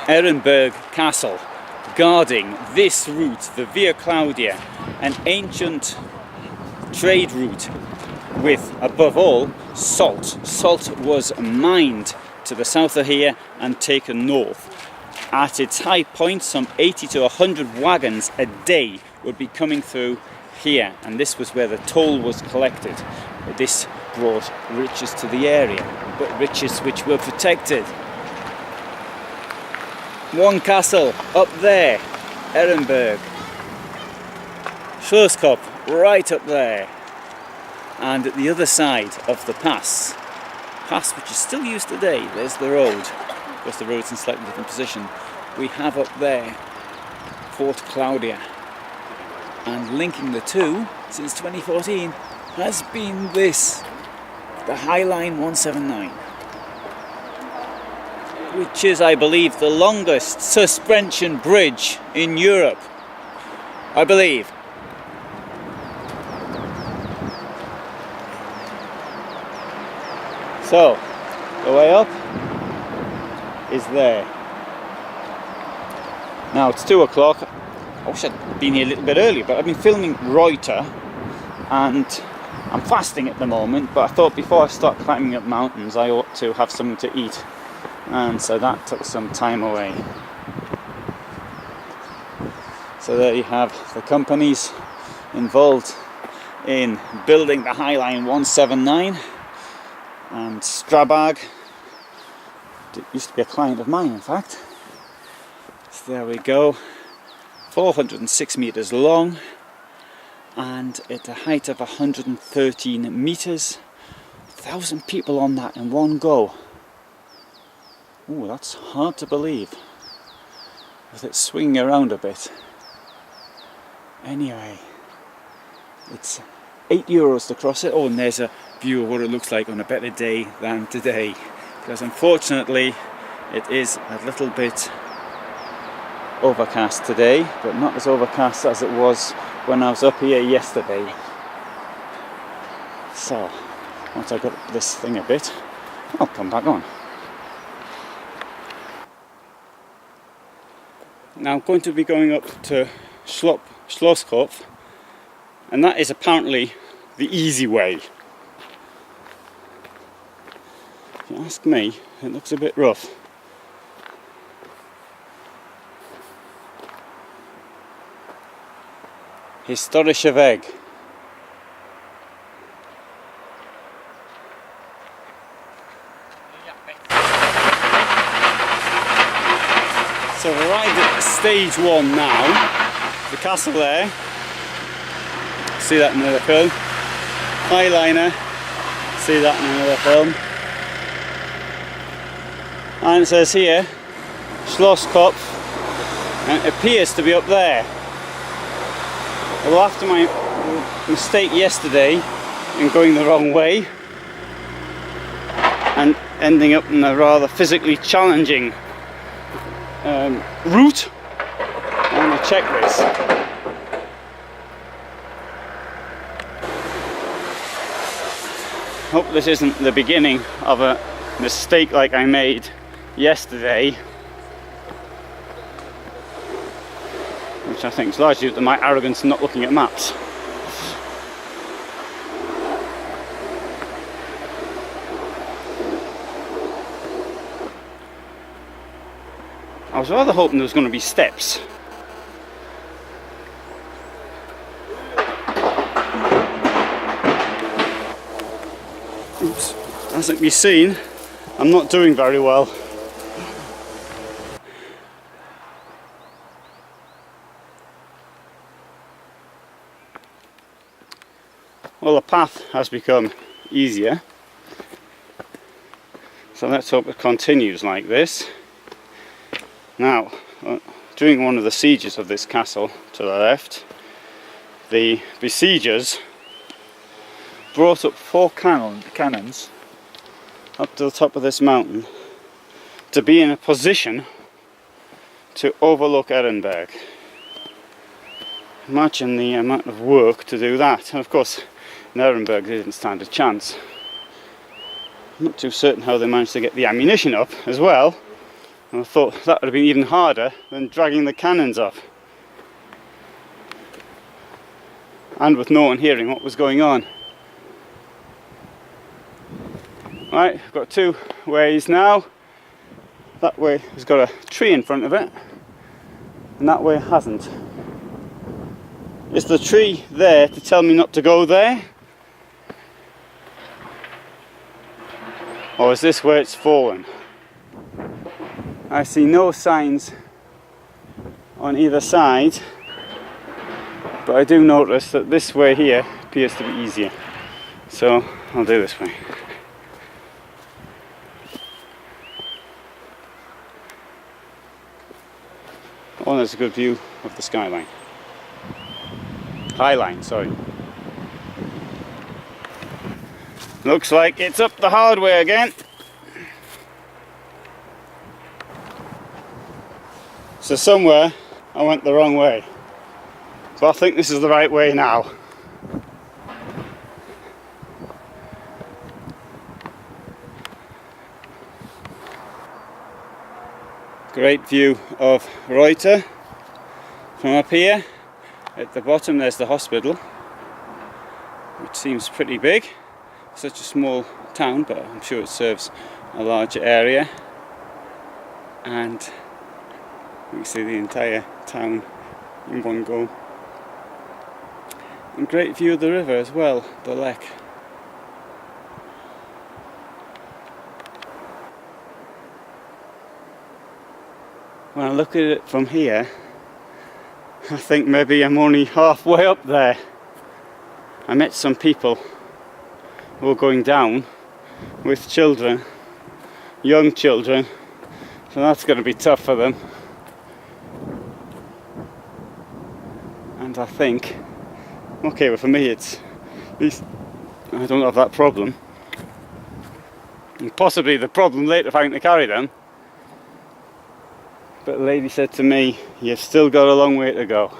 Ehrenberg Castle, guarding this route, the Via Claudia, an ancient trade route with, above all, salt. Salt was mined to the south of here and taken north. At its high point, some 80 to 100 wagons a day would be coming through here, and this was where the toll was collected. This brought riches to the area, but riches which were protected. One castle up there, Ehrenberg. Schlosskopf right up there. And at the other side of the pass which is still used today, there's the road. Of course the road's in slightly different position. We have up there Fort Claudia. And linking the two since 2014 has been this, the High Line 179. Which is, I believe, the longest suspension bridge in Europe. I believe. So, the way up is there. Now it's 2 o'clock. I wish I'd been here a little bit earlier, but I've been filming Reutte and I'm fasting at the moment, but I thought before I start climbing up mountains I ought to have something to eat. And so that took some time away. So there you have the companies involved in building the High Line 179, and Schlossberg used to be a client of mine, in fact. So there we go, 406 meters long and at a height of 113 meters, 1,000 people on that in one go. Oh, that's hard to believe with it swinging around a bit. Anyway, it's €8 to cross it. Oh, and there's a view of what it looks like on a better day than today, because unfortunately it is a little bit overcast today, but not as overcast as it was when I was up here yesterday. So once I got this thing a bit, I'll come back on. Now I'm going to be going up to Schlosskopf, and that is apparently the easy way. If you ask me, it looks a bit rough. Historische Weg. So we've arrived at stage 1 now. The castle there. See that in another film. Highliner. See that in another film. And it says here, Schlosskopf, and it appears to be up there. Although after my mistake yesterday in going the wrong way and ending up in a rather physically challenging route, I'm going to check this. Hope this isn't the beginning of a mistake like I made yesterday, which I think is largely due to my arrogance in not looking at maps. I was rather hoping there was going to be steps. Oops, as it can be seen, I'm not doing very well. Well, the path has become easier, so let's hope it continues like this. Now, during one of the sieges of this castle to the left, the besiegers brought up 4 cannons up to the top of this mountain to be in a position to overlook Ehrenberg. Imagine the amount of work to do that, and of course in Ehrenberg they didn't stand a chance. I'm not too certain how they managed to get the ammunition up as well, And I thought that would have been even harder than dragging the cannons off. And with no one hearing what was going on. Right, I've got two ways now. That way has got a tree in front of it, and that way hasn't. Is the tree there to tell me not to go there? Or is this where it's fallen? I see no signs on either side, but I do notice that this way here appears to be easier. So I'll do this way. Oh, there's a good view of the skyline. Highline, sorry. Looks like it's up the hard way again. So somewhere I went the wrong way. But I think this is the right way now. Great view of Reutte from up here. At the bottom there's the hospital, which seems pretty big. Such a small town, but I'm sure it serves a larger area. And you can see the entire town in one go. And great view of the river as well, the Lech. When I look at it from here, I think maybe I'm only halfway up there. I met some people who were going down with children, young children, so that's going to be tough for them. And I think, okay, well for me it's, at least I don't have that problem. And possibly the problem later having to carry them. But the lady said to me, you've still got a long way to go.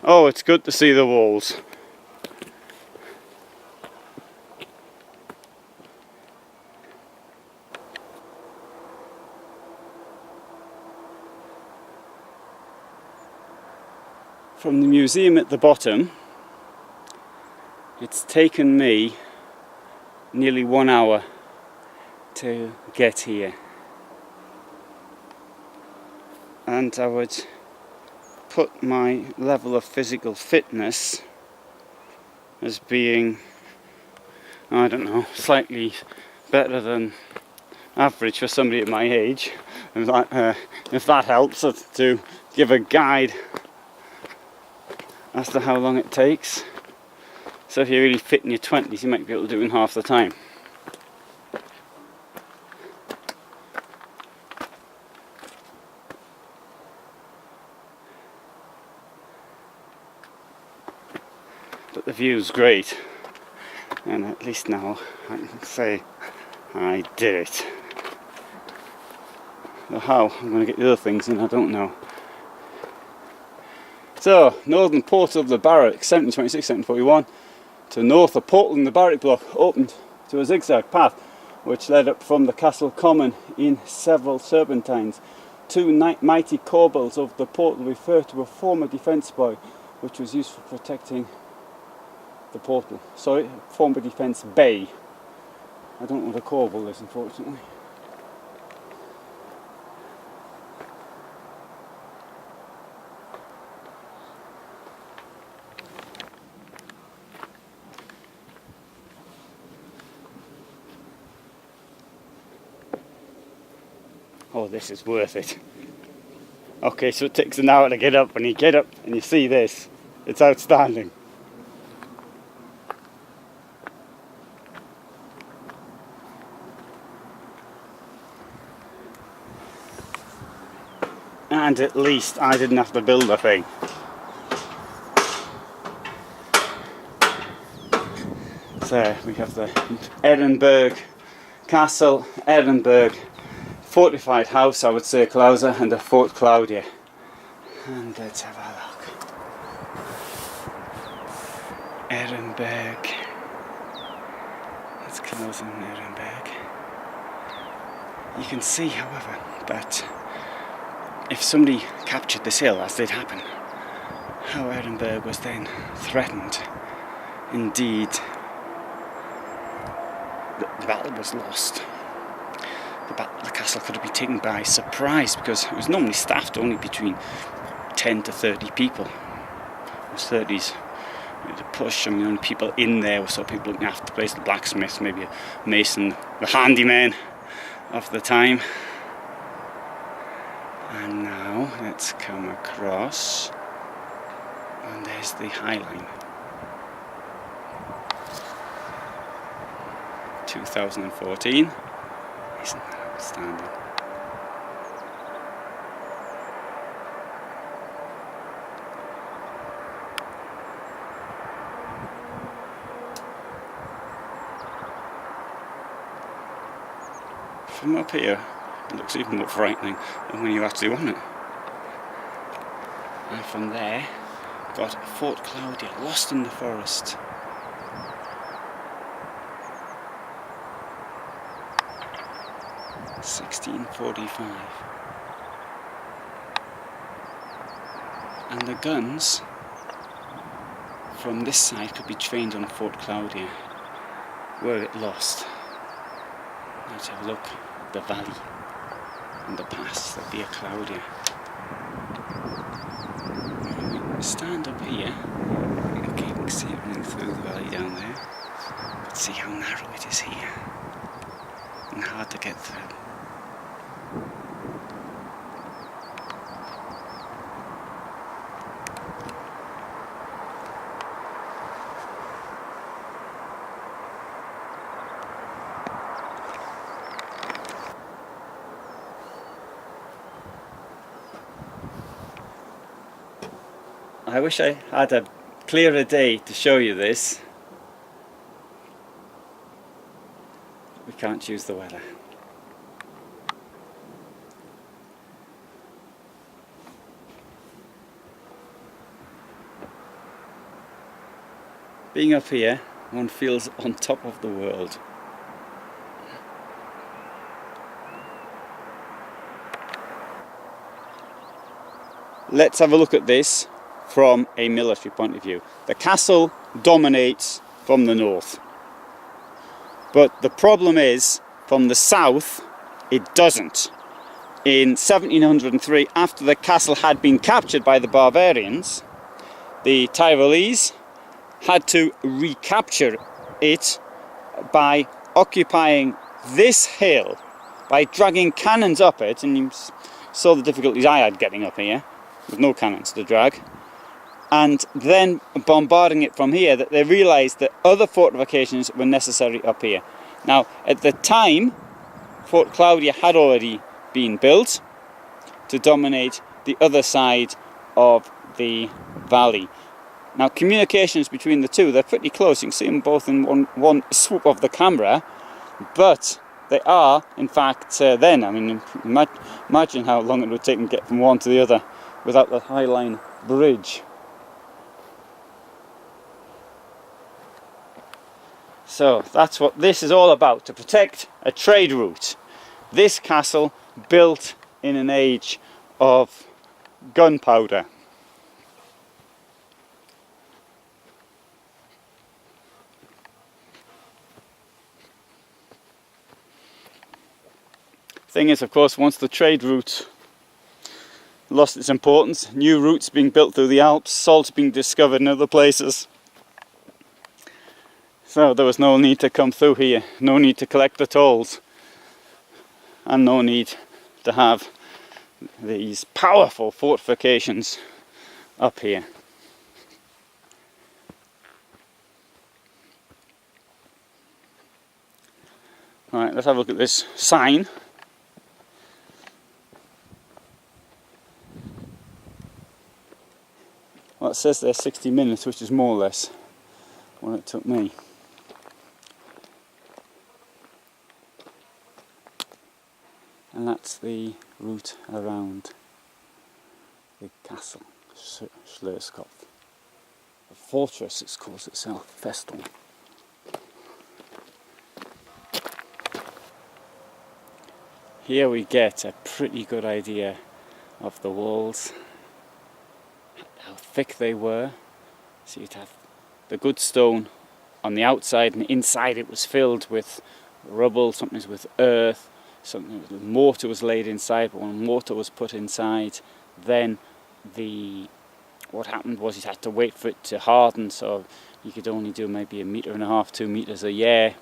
Oh, it's good to see the walls. From the museum at the bottom, it's taken me nearly 1 hour to get here. And I would put my level of physical fitness as being, I don't know, slightly better than average for somebody at my age. If that helps to give a guide as to how long it takes. So if you're really fit in your 20s, you might be able to do it in half the time. But the view's great, and at least now I can say I did it. But how I'm going to get the other things in, I don't know. So, northern port of the barrack, 1726, 1741. To north, a portal in the barrack block opened to a zigzag path which led up from the castle common in several serpentines. Two mighty corbels of the portal refer to a former defence buoy which was used for protecting the portal. Sorry, former defence bay. I don't know what a corbel is, unfortunately. Oh, this is worth it. Okay, so it takes an hour to get up. When you get up and you see this, it's outstanding. And at least I didn't have to build a thing. So we have the Ehrenberg Castle, Ehrenberg fortified house, I would say, Claudia, and the Fort Claudia. And let's have a look. Ehrenberg. Let's close on Ehrenberg. You can see, however, that if somebody captured this hill, as did happen, how Ehrenberg was then threatened. Indeed, the battle was lost. The castle could have been taken by surprise because it was normally staffed only between 10 to 30 people. Those 30s, the push, I mean, the only people in there were sort of people looking after the place, the blacksmith, maybe a mason, the handyman of the time. And now let's come across, and there's the High Line. 2014. Isn't that outstanding? From up here, it looks even more frightening than when you actually want it. And from there, we've got Fort Claudia, lost in the forest. (1645). And the guns from this side could be trained on Fort Claudia, were it lost. Let's have a look at the valley and the pass, the Via Claudia. Stand up here. Okay, you can see it running through the valley down there. But see how narrow it is here and hard to get through. I wish I had a clearer day to show you this. We can't choose the weather. Being up here, one feels on top of the world. Let's have a look at this from a military point of view. The castle dominates from the north, but the problem is from the south it doesn't. In 1703, after the castle had been captured by the Bavarians, the Tyrolese had to recapture it by occupying this hill, by dragging cannons up it, and you saw the difficulties I had getting up here with no cannons to drag, and then bombarding it from here, that they realised that other fortifications were necessary up here. Now, at the time, Fort Claudia had already been built to dominate the other side of the valley. Now, communications between the two, they're pretty close. You can see them both in one swoop of the camera, but they are, in fact, then, I mean, imagine how long it would take to get from one to the other without the High Line bridge. So that's what this is all about, to protect a trade route. This castle built in an age of gunpowder. Thing is, of course, once the trade route lost its importance, new routes being built through the Alps, salt being discovered in other places. So there was no need to come through here, no need to collect the tolls, and no need to have these powerful fortifications up here. Right, let's have a look at this sign. Well, it says there 60 minutes, which is more or less what it took me. And that's the route around the castle, Schlosskopf. The fortress, it calls itself, Festung. Here we get a pretty good idea of the walls, how thick they were. So you'd have the good stone on the outside, and inside it was filled with rubble, sometimes with earth, sometimes with mortar was laid inside. But when mortar was put inside, then what happened was you had to wait for it to harden, so you could only do maybe 1.5 meters, 2 meters a year,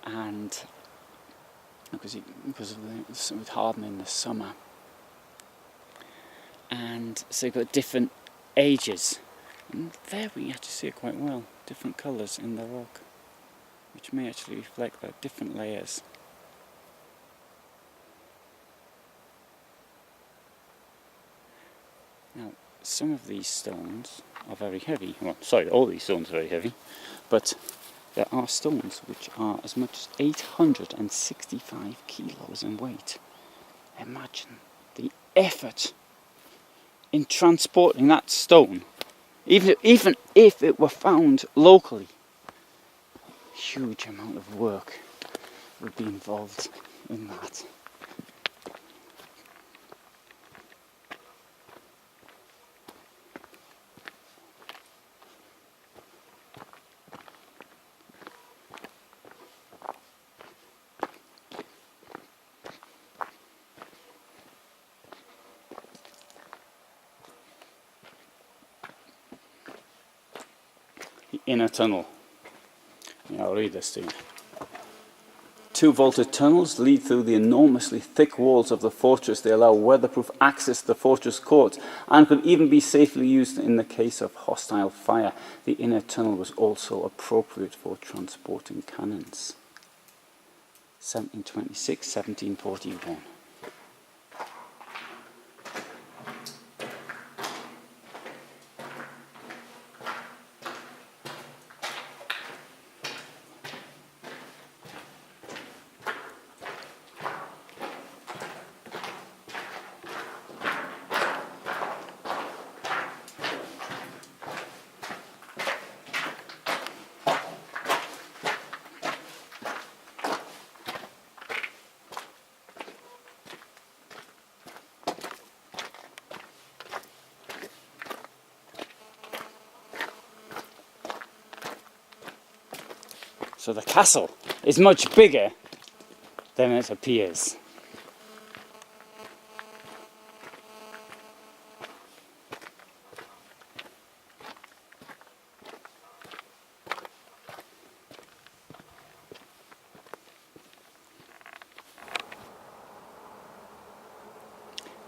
and because it would harden in the summer. And so you've got different ages, and there we actually see it quite well, different colours in the rock, which may actually reflect that, different layers. Now, some of these stones are very heavy. Well, sorry, all these stones are very heavy, but there are stones which are as much as 865 kilos in weight. Imagine the effort in transporting that stone, even if it were found locally. Huge amount of work would be involved in that. Inner tunnel. I'll read this to you. 2 vaulted tunnels lead through the enormously thick walls of the fortress. They allow weatherproof access to the fortress court and could even be safely used in the case of hostile fire. The inner tunnel was also appropriate for transporting cannons. 1726, 1741. So the castle is much bigger than it appears.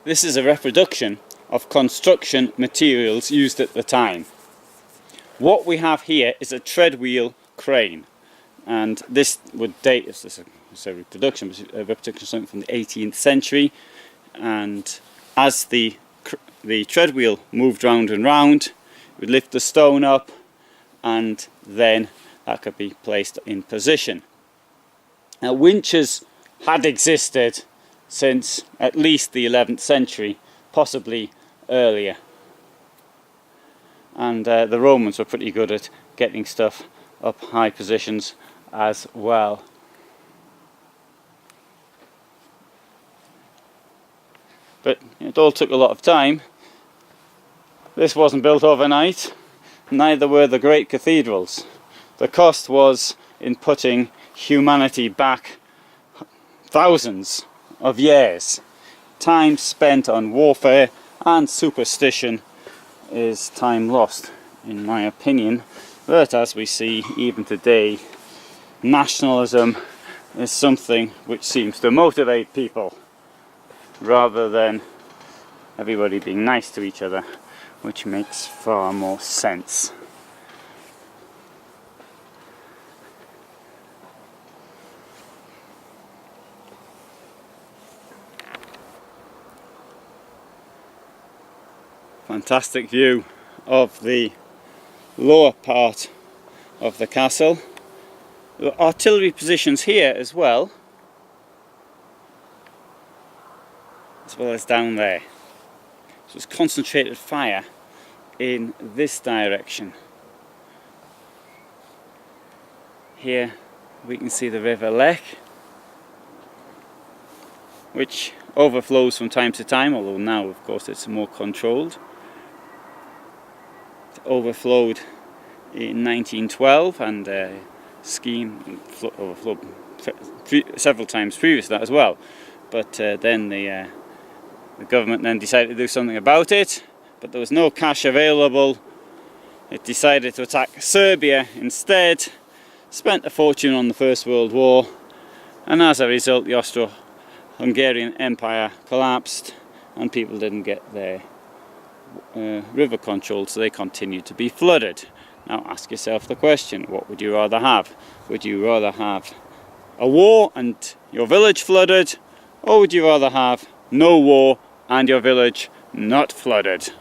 This is a reproduction of construction materials used at the time. What we have here is a treadwheel crane. And this would date, it's a reproduction, a reproduction of something from the 18th century. And as the treadwheel moved round and round, it would lift the stone up, and then that could be placed in position. Now, winches had existed since at least the 11th century, possibly earlier. And the Romans were pretty good at getting stuff up high positions as well. But it all took a lot of time. This wasn't built overnight, neither were the great cathedrals. The cost was in putting humanity back thousands of years. Time spent on warfare and superstition is time lost, in my opinion. But as we see even today, nationalism is something which seems to motivate people rather than everybody being nice to each other, which makes far more sense. Fantastic view of the lower part of the castle. There were artillery positions here as well as down there. So it's concentrated fire in this direction. Here we can see the river Lech, which overflows from time to time, although now of course it's more controlled. It overflowed in 1912 and overflowed several times previous to that as well. But then the government then decided to do something about it, but there was no cash available. It decided to attack Serbia instead, spent a fortune on the First World War, and as a result the Austro-Hungarian Empire collapsed and people didn't get their river controlled, so they continued to be flooded. Now ask yourself the question, what would you rather have? Would you rather have a war and your village flooded, or would you rather have no war and your village not flooded?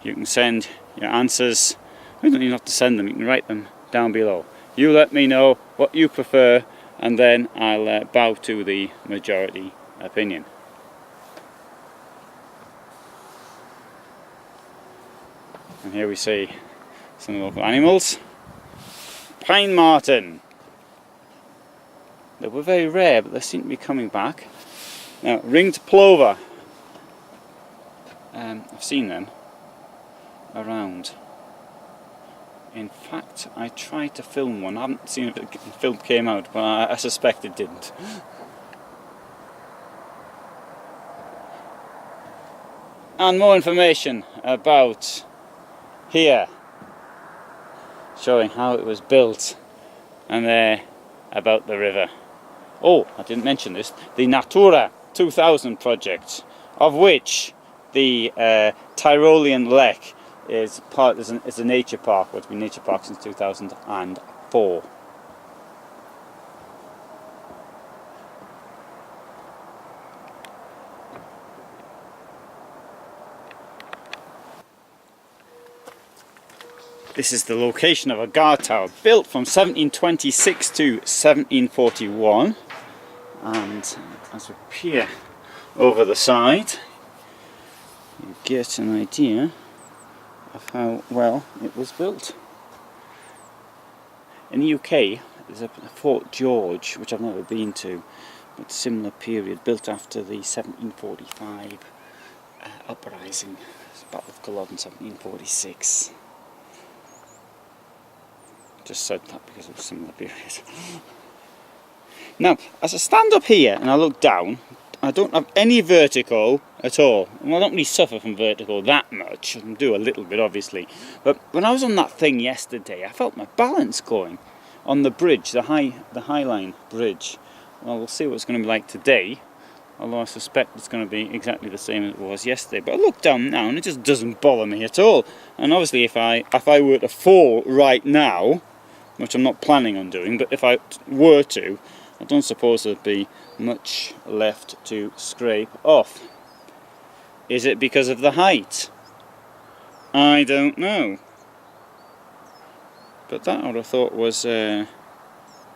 You can send your answers, you don't even have to send them, you can write them down below. You let me know what you prefer, and then I'll bow to the majority opinion. And here we see some local animals. Pine marten. They were very rare, but they seem to be coming back. Now, ringed plover. I've seen them around. In fact, I tried to film one. I haven't seen if the film came out, but I suspect it didn't. And more information about here, showing how it was built, and there about the river. Oh, I didn't mention this, the Natura 2000 project, of which the Tyrolean Lech is a nature park, what's been nature park since 2004. This is the location of a guard tower built from 1726 to 1741, and as we peer over the side you get an idea of how well it was built. In the UK there's a Fort George, which I've never been to, but similar period, built after the 1745 uprising, Battle of Culloden in 1746. Just said that because of a similar period. Now, as I stand up here and I look down, I don't have any vertigo at all. Well, I don't really suffer from vertigo that much. I can do a little bit, obviously. But when I was on that thing yesterday, I felt my balance going on the bridge, the High Line bridge. Well, we'll see what it's going to be like today, although I suspect it's going to be exactly the same as it was yesterday. But I look down now and it just doesn't bother me at all. And obviously if I were to fall right now, which I'm not planning on doing, but if I were to, I don't suppose there'd be much left to scrape off. Is it because of the height? I don't know. But that I would have thought was, well,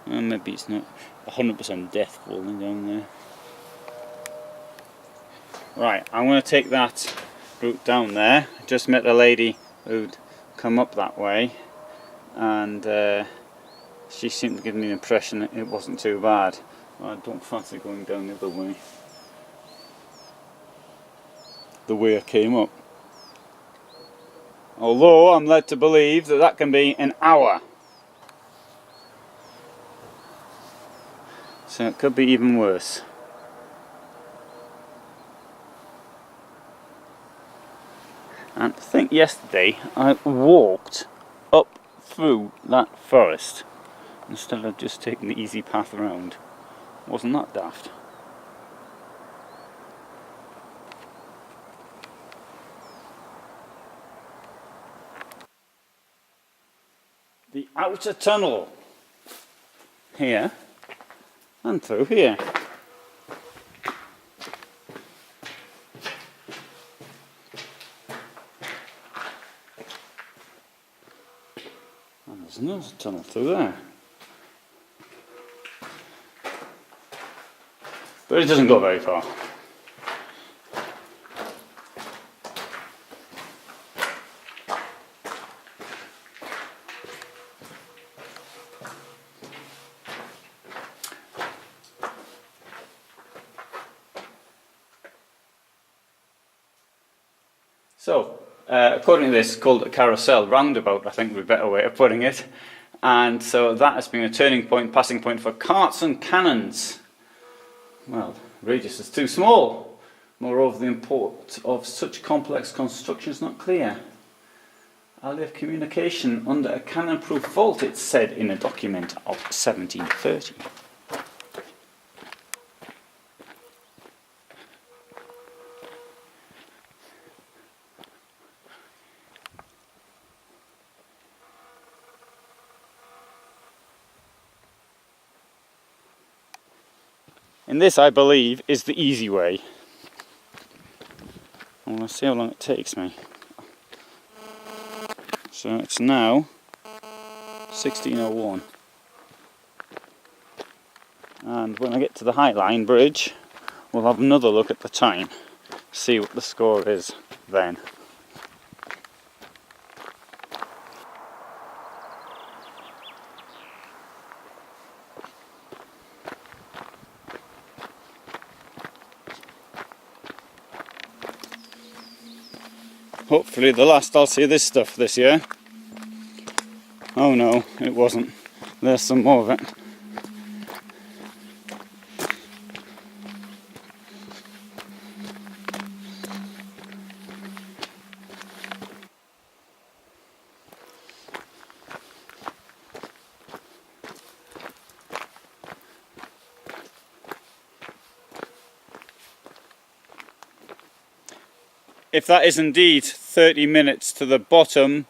maybe it's not 100% death falling down there. Right, I'm going to take that route down there. I just met a lady who'd come up that way, and she seemed to give me the impression that it wasn't too bad. Well, I don't fancy going down the other way, the way I came up. Although I'm led to believe that that can be an hour. So it could be even worse. And I think yesterday I walked up through that forest instead of just taking the easy path around. Wasn't that daft? The outer tunnel here and through here. There's another tunnel through there. But it doesn't go very far. So, according to this, called a carousel roundabout, I think would be a better way of putting it. And so that has been a turning point, passing point for carts and cannons. Well, radius is too small. Moreover, the import of such complex construction is not clear. I'll leave communication under a cannon-proof vault, it said in a document of 1730. And this, I believe, is the easy way. I want to see how long it takes me. So it's now 16:01. And when I get to the High Line Bridge, we'll have another look at the time. See what the score is then. Hopefully the last I'll see this stuff this year. Oh no, it wasn't. There's some more of it. If that is indeed 30 minutes to the bottom,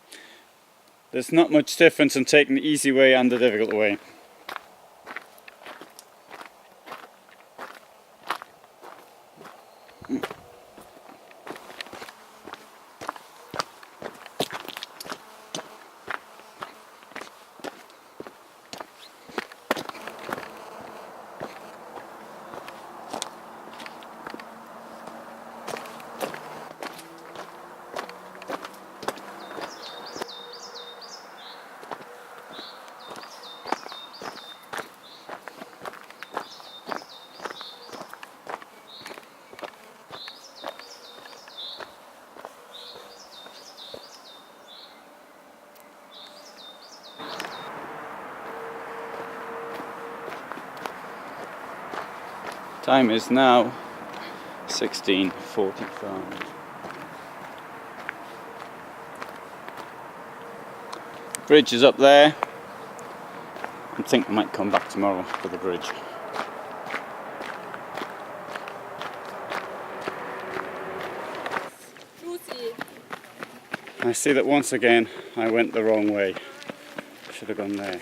there's not much difference in taking the easy way and the difficult way. Time is now 16:45. Bridge is up there. I think I might come back tomorrow for the bridge. I see that once again I went the wrong way. I should have gone there.